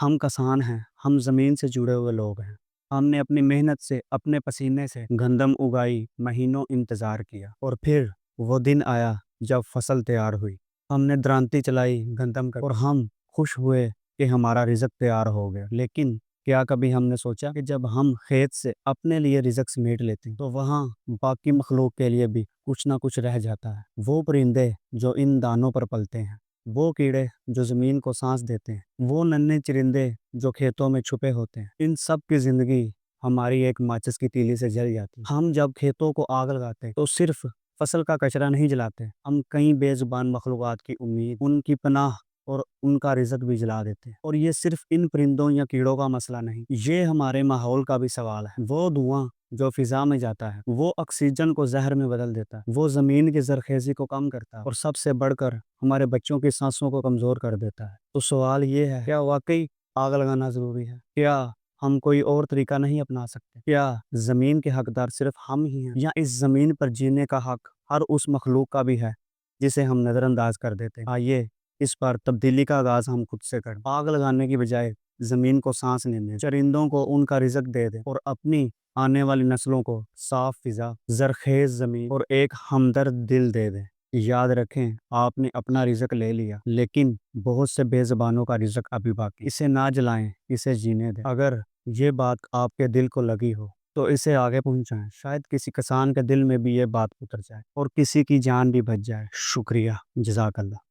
ہم کسان ہیں، ہم زمین سے جڑے ہوئے لوگ ہیں۔ ہم نے اپنی محنت سے، اپنے پسینے سے گندم اگائی، مہینوں انتظار کیا، اور پھر وہ دن آیا جب فصل تیار ہوئی۔ ہم نے درانتی چلائی گندم کا، اور ہم خوش ہوئے کہ ہمارا رزق تیار ہو گیا۔ لیکن کیا کبھی ہم نے سوچا کہ جب ہم کھیت سے اپنے لیے رزق سمیٹ لیتے ہیں تو وہاں باقی مخلوق کے لیے بھی کچھ نہ کچھ رہ جاتا ہے؟ وہ پرندے جو ان دانوں پر پلتے ہیں، وہ کیڑے جو زمین کو سانس دیتے ہیں، وہ ننھے چرندے جو کھیتوں میں چھپے ہوتے ہیں، ان سب کی زندگی ہماری ایک ماچس کی تیلی سے جل جاتی ہے۔ ہم جب کھیتوں کو آگ لگاتے ہیں تو صرف فصل کا کچرا نہیں جلاتے، ہم کئی بے زبان مخلوقات کی امید، ان کی پناہ اور ان کا رزق بھی جلا دیتے ہیں۔ اور یہ صرف ان پرندوں یا کیڑوں کا مسئلہ نہیں، یہ ہمارے ماحول کا بھی سوال ہے۔ وہ دھواں جو فضا میں جاتا ہے، وہ آکسیجن کو زہر میں بدل دیتا ہے، وہ زمین کی زرخیزی کو کم کرتا ہے، اور سب سے بڑھ کر ہمارے بچوں کی سانسوں کو کمزور کر دیتا ہے۔ تو سوال یہ ہے، کیا واقعی آگ لگانا ضروری ہے؟ کیا ہم کوئی اور طریقہ نہیں اپنا سکتے؟ کیا زمین کے حقدار صرف ہم ہی ہیں، یا اس زمین پر جینے کا حق ہر اس مخلوق کا بھی ہے جسے ہم نظر انداز کر دیتے ہیں؟ آئیے اس پر تبدیلی کا آغاز ہم خود سے کریں۔ آگ لگانے کی بجائے زمین کو سانس لینے، چرندوں کو ان کا رزق دے دیں، اور اپنی آنے والی نسلوں کو صاف فضا، زرخیز زمین اور ایک ہمدرد دل دے دیں۔ یاد رکھیں، آپ نے اپنا رزق لے لیا، لیکن بہت سے بے زبانوں کا رزق ابھی باقی۔ اسے نہ جلائیں، اسے جینے دیں۔ اگر یہ بات آپ کے دل کو لگی ہو تو اسے آگے پہنچائیں، شاید کسی کسان کے دل میں بھی یہ بات اتر جائے اور کسی کی جان بھی بچ جائے۔ شکریہ، جزاک اللہ۔